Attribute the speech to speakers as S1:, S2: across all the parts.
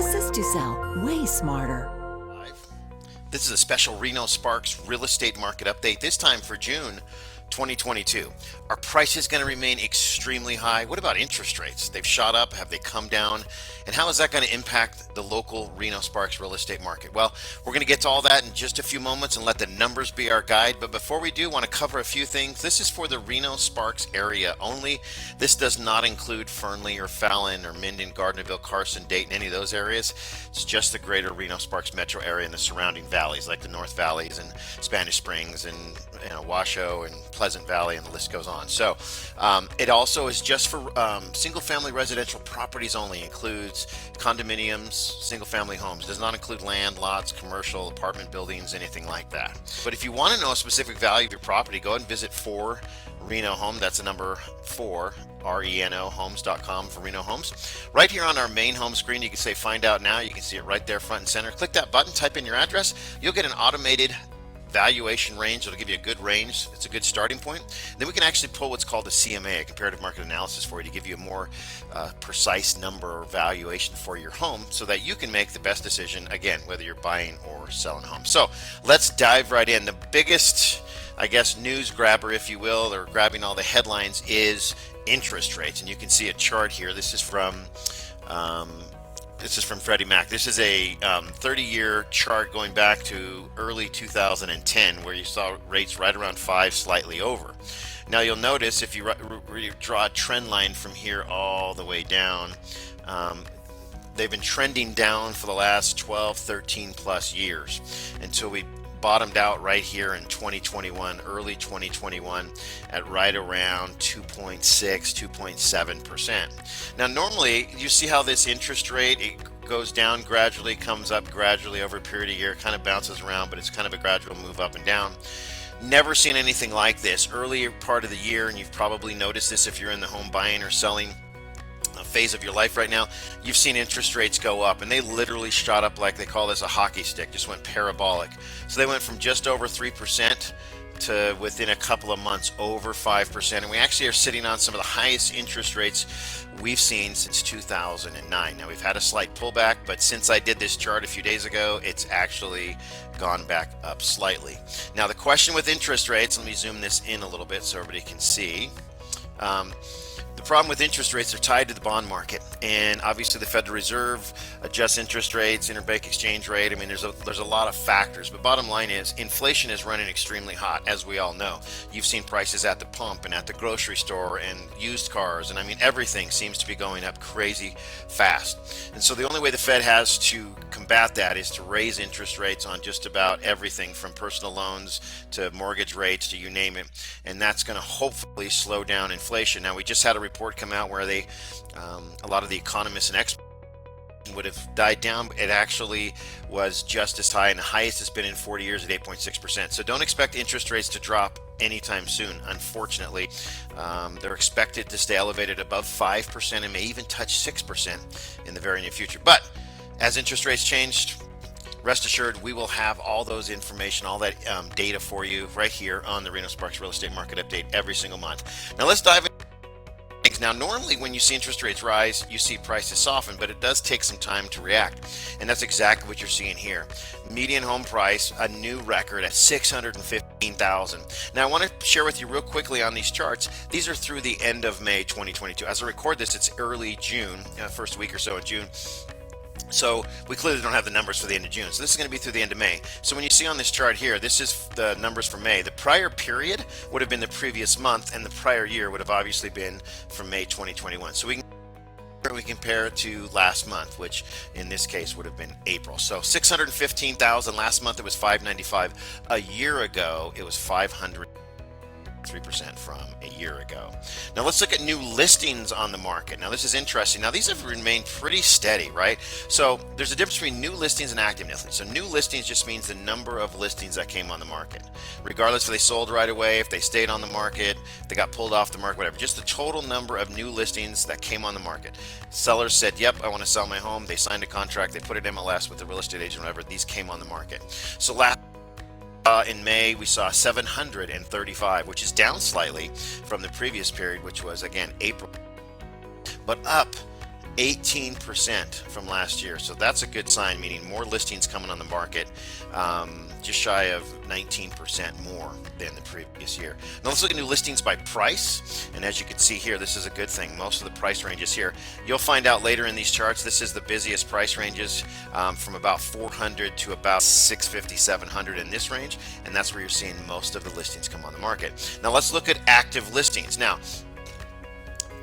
S1: Assist you sell way smarter.
S2: This is a special Reno Sparks real estate market update, this time for June 2022. Are prices going to remain extremely high? What about interest rates? They've shot up. Have they come down? And how is that going to impact the local Reno Sparks real estate market? Well, we're going to get to all that in just a few moments and let the numbers be our guide. But before we do, want to cover a few things. This is for the Reno Sparks area only. This does not include Fernley or Fallon or Minden, Gardnerville, Carson, Dayton, any of those areas. It's just the greater Reno Sparks metro area and the surrounding valleys like the North Valleys and Spanish Springs and Washoe and Pleasant Valley, and the list goes on. So it also is just for single family residential properties only. Includes condominiums, single family homes. Does not include land, lots, commercial, apartment buildings, anything like that. But if you want to know a specific value of your property, go ahead and visit 4 Reno Home. That's the number 4 RENO homes.com for Reno Homes. Right here on our main home screen, you can say find out now. You can see it right there front and center. Click that button, type in your address. You'll get an automated valuation range. It'll give you a good range. It's a good starting point. Then we can actually pull what's called a CMA, a comparative market analysis, for you to give you a more precise number or valuation for your home so that you can make the best decision, again, whether you're buying or selling a home. So let's dive right in. The biggest, I guess, news grabber, if you will, or grabbing all the headlines, is interest rates. And you can see a chart here. This is from Freddie Mac. This is a 30-year chart going back to early 2010, where you saw rates right around 5, slightly over. Now you'll notice if you draw a trend line from here all the way down, they've been trending down for the last 12, 13 plus years until we bottomed out right here in 2021, early 2021, at right around 2.6, 2.7%. Now, normally you see how this interest rate, it goes down gradually, comes up gradually over a period of year, kind of bounces around, but it's kind of a gradual move up and down. Never seen anything like this. Earlier part of the year, and you've probably noticed this if you're in the home buying or selling phase of your life right now, you've seen interest rates go up, and they literally shot up like they call this a hockey stick, just went parabolic. So they went from just over 3% to within a couple of months over 5%, and we actually are sitting on some of the highest interest rates we've seen since 2009. Now we've had a slight pullback, but since I did this chart a few days ago, it's actually gone back up slightly. Now the question with interest rates, let me zoom this in a little bit so everybody can see. The problem with interest rates are tied to the bond market, and obviously the Federal Reserve adjusts interest rates, interbank exchange rate. I mean, there's a lot of factors, but bottom line is inflation is running extremely hot, as we all know. You've seen prices at the pump and at the grocery store and used cars, and I mean everything seems to be going up crazy fast. And so the only way the Fed has to combat that is to raise interest rates on just about everything, from personal loans to mortgage rates to you name it, and that's going to hopefully slow down inflation. Now we just had a report come out where they a lot of the economists and experts would have died down. It actually was just as high, and the highest it's been in 40 years at 8.6%. So don't expect interest rates to drop anytime soon. Unfortunately, they're expected to stay elevated above 5% and may even touch 6% in the very near future. But as interest rates changed, rest assured we will have all those information, all that data for you right here on the Reno Sparks Real Estate Market Update every single month. Now let's dive in. Now, normally when you see interest rates rise, you see prices soften, but it does take some time to react. And that's exactly what you're seeing here. Median home price, a new record at $615,000. Now, I want to share with you real quickly on these charts. These are through the end of May 2022. As I record this, it's early June, first week or so in June. So we clearly don't have the numbers for the end of June. So this is going to be through the end of May. So when you see on this chart here, this is the numbers for May. The prior period would have been the previous month, and the prior year would have obviously been from May 2021. So we compare it to last month, which in this case would have been April. So 615,000 last month. It was 595. A year ago, it was 500. 3% from a year ago. Now let's look at new listings on the market. Now this is interesting. Now these have remained pretty steady, right? So there's a difference between new listings and active listings. So new listings just means the number of listings that came on the market, regardless if they sold right away, if they stayed on the market, if they got pulled off the market, whatever. Just the total number of new listings that came on the market. Sellers said, yep, I want to sell my home. They signed a contract. They put it MLS with the real estate agent, whatever. These came on the market. So in May, we saw 735, which is down slightly from the previous period, which was, again, April, but up 18% from last year. So that's a good sign, meaning more listings coming on the market, just shy of 19% more than the previous year. Now let's look at new listings by price. And as you can see here, this is a good thing. Most of the price ranges here, you'll find out later in these charts, this is the busiest price ranges, from about 400 to about 650, 700 in this range. And that's where you're seeing most of the listings come on the market. Now let's look at active listings. Now,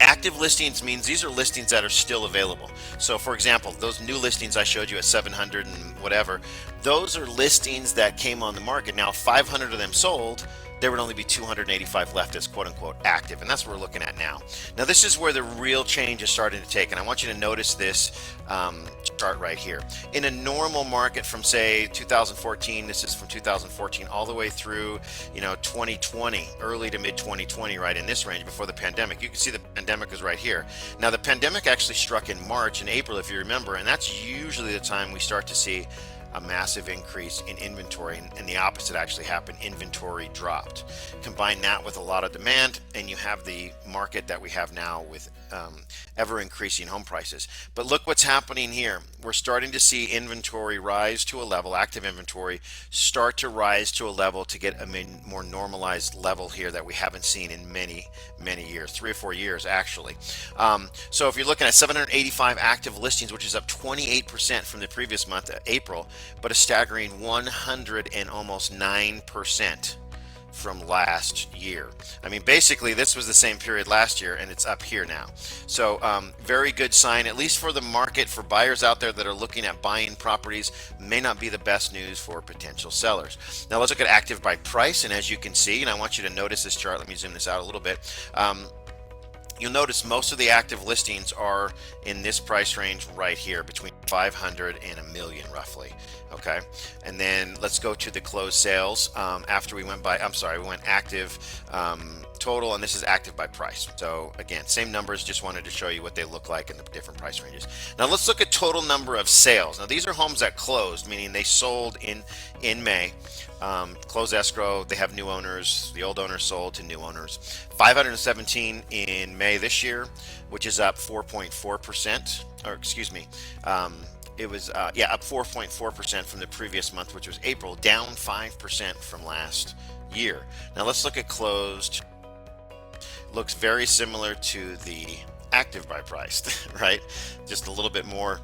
S2: active listings means these are listings that are still available. So for example, those new listings I showed you at 700 and whatever, those are listings that came on the market. Now 500 of them sold, there would only be 285 left as quote unquote active, and that's what we're looking at now. Now this is where the real change is starting to take, and I want you to notice this chart right here. In a normal market from say 2014, this is from 2014 all the way through 2020, early to mid 2020, right in this range before the pandemic. You can see the pandemic is right here. Now the pandemic actually struck in March and April, if you remember, and that's usually the time we start to see a massive increase in inventory, and the opposite actually happened. Inventory dropped. Combine that with a lot of demand, and you have the market that we have now with ever increasing home prices. But look what's happening here. We're starting to see inventory rise to a level, active inventory start to rise to a level to get a more normalized level here that we haven't seen in many years, 3 or 4 years actually. So if you're looking at 785 active listings, which is up 28% from the previous month, April, but a staggering 100 and almost 9% from last year. I mean, basically this was the same period last year, and it's up here now. So very good sign, at least for the market. For buyers out there that are looking at buying properties, may not be the best news for potential sellers. Now let's look at active by price, and as you can see, and I want you to notice this chart, let me zoom this out a little bit. You'll notice most of the active listings are in this price range right here, between 500 and a million roughly. Okay, and then let's go to the closed sales. After we went we went active total, and this is active by price. So again, same numbers, just wanted to show you what they look like in the different price ranges. Now let's look at total number of sales. Now these are homes that closed, meaning they sold in May. Closed escrow, they have new owners, the old owners sold to new owners. 517 in May this year, which is up 4.4%, or excuse me, it was up 4.4% from the previous month, which was April, down 5% from last year. Now let's look at closed. Looks very similar to the active by price, right? Just a little bit more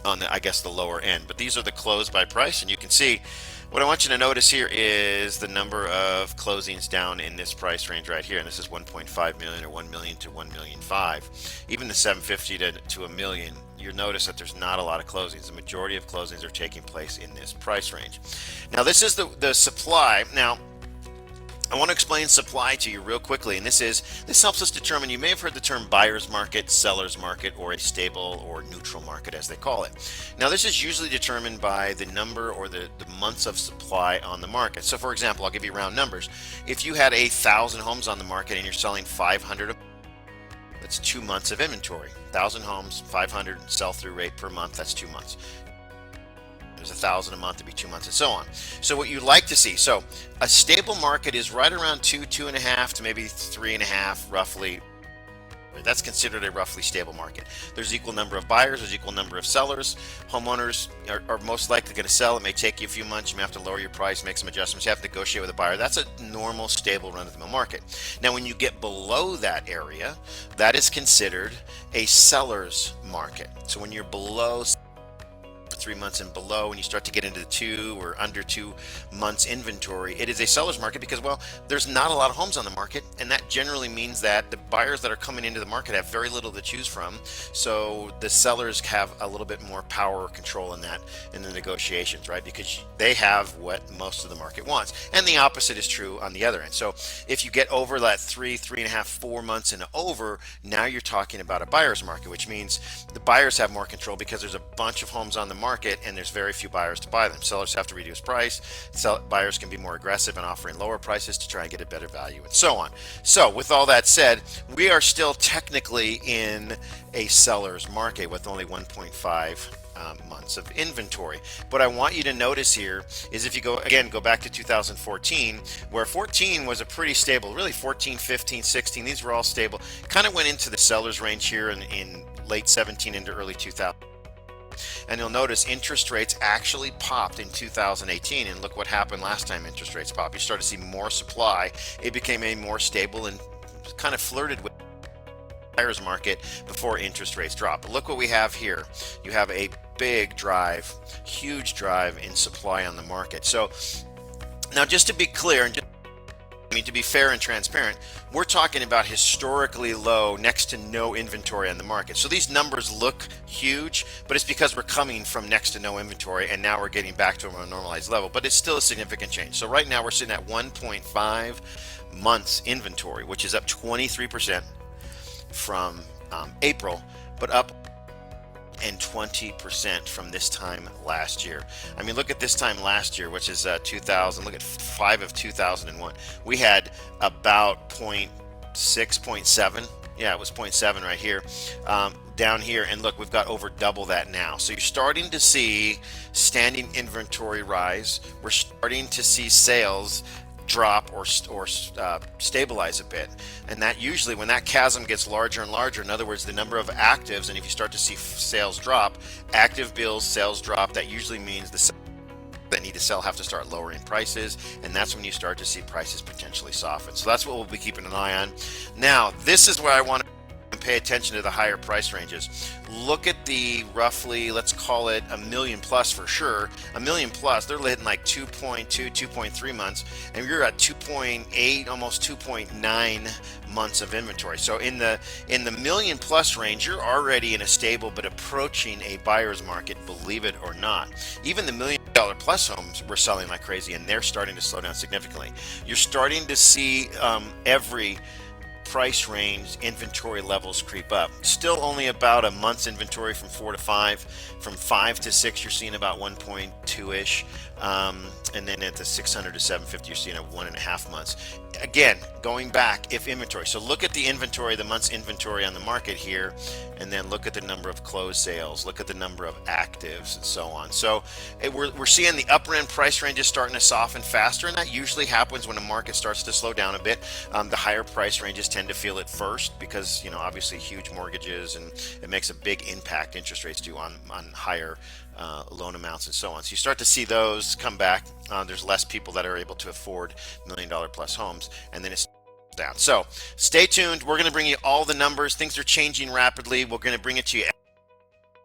S2: on the, I guess, the lower end, but these are the closed by price, and you can see what I want you to notice here is the number of closings down in this price range right here, and this is 1.5 million or 1 million to 1.5 million. Even the 750 to a million, you'll notice that there's not a lot of closings. The majority of closings are taking place in this price range. Now this is the supply. Now I want to explain supply to you real quickly, and this helps us determine, you may have heard the term buyer's market, seller's market, or a stable or neutral market as they call it. Now this is usually determined by the number or the months of supply on the market. So for example, I'll give you round numbers. If you had 1,000 homes on the market and you're selling 500, that's 2 months of inventory. 1,000 homes, 500 sell-through rate per month, that's 2 months. There's 1,000 a month to be 2 months, and so on. So what you'd like to see, so a stable market is right around 2.5 to maybe 3.5 roughly. That's considered a roughly stable market. There's equal number of buyers, there's equal number of sellers. Homeowners are most likely going to sell. It may take you a few months. You may have to lower your price, make some adjustments. You have to negotiate with a buyer. That's a normal, stable, run-of-the-mill market. Now, when you get below that area, that is considered a seller's market. So when you're below 3 months and below, when you start to get into the 2 or under 2 months inventory, it is a seller's market because, well, there's not a lot of homes on the market, and that generally means that the buyers that are coming into the market have very little to choose from. So the sellers have a little bit more power or control in that, in the negotiations, right? Because they have what most of the market wants, and the opposite is true on the other end. So if you get over that 3.5, 4 months and over, now you're talking about a buyer's market, which means the buyers have more control because there's a bunch of homes on the market, market and there's very few buyers to buy them. Sellers have to reduce price. Buyers can be more aggressive in offering lower prices to try and get a better value, and so on. So with all that said, we are still technically in a seller's market with only 1.5 months of inventory. What I want you to notice here is if you go back to 2014, where 14 was a pretty stable, really 14, 15, 16, these were all stable, kind of went into the seller's range here in late 17 into early 2000. And you'll notice interest rates actually popped in 2018, and look what happened last time interest rates popped. You start to see more supply. It became a more stable and kind of flirted with buyer's market before interest rates drop. But look what we have here. You have a big drive, huge drive in supply on the market. So now, just to be clear and to be fair and transparent, we're talking about historically low, next to no inventory on the market. So these numbers look huge, but it's because we're coming from next to no inventory and now we're getting back to a more normalized level, but it's still a significant change. So right now we're sitting at 1.5 months inventory, which is up 23% from April, but up and 20% from this time last year. I mean, look at this time last year, which is 2000. Look at 5 of 2001. We had about 0.6, 0.7. Yeah, it was 0.7 right here, down here. And look, we've got over double that now. So you're starting to see standing inventory rise. We're starting to see sales drop or stabilize a bit, and that usually, when that chasm gets larger and larger, in other words, the number of actives, and if you start to see sales drop, active bills, sales drop, that usually means the that need to sell have to start lowering prices, and that's when you start to see prices potentially soften. So that's what we'll be keeping an eye on. Now, this is where I want to pay attention to the higher price ranges. Look at the roughly, let's call it a million plus for sure. A million plus, they're hitting like 2.2, 2.3 months, and you're at 2.8, almost 2.9 months of inventory. So in the million plus range, you're already in a stable but approaching a buyer's market, believe it or not. Even the $1 million plus homes were selling like crazy, and they're starting to slow down significantly. You're starting to see every price range inventory levels creep up. Still only about a month's inventory from 4 to 5. From 5 to 6, you're seeing about 1.2-ish. And then at the 600 to 750, you're seeing at 1.5 months. Again, going back, if inventory. So look at the inventory, the month's inventory on the market here, and then look at the number of closed sales, look at the number of actives, and so on. So we're seeing the upper end price ranges starting to soften faster, and that usually happens when a market starts to slow down a bit. The higher price ranges tend to feel it first because, you know, obviously huge mortgages, and it makes a big impact, interest rates do, on higher loan amounts and so on. So you start to see those come back. There's less people that are able to afford $1 million plus homes, and then it's down. So stay tuned. We're going to bring you all the numbers. Things are changing rapidly. We're going to bring it to you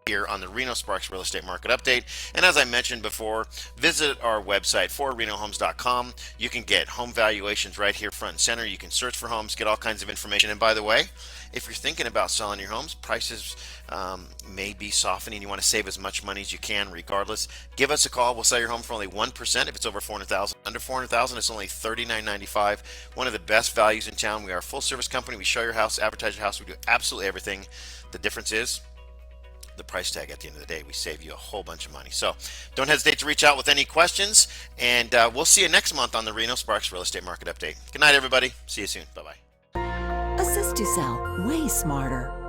S2: here on the Reno Sparks Real Estate Market Update. And as I mentioned before, visit our website renohomes.com. You can get home valuations right here front and center. You can search for homes, get all kinds of information. And by the way, if you're thinking about selling your homes, prices may be softening. You want to save as much money as you can regardless. Give us a call. We'll sell your home for only 1% if it's over $400,000. Under $400,000, it's only $39.95. One of the best values in town. We are a full service company. We show your house, advertise your house. We do absolutely everything. The difference is the price tag. At the end of the day, we save you a whole bunch of money. So don't hesitate to reach out with any questions, and we'll see you next month on the Reno Sparks Real Estate Market Update. Good night, everybody. See you soon. Bye-bye.
S1: Assist to sell way smarter.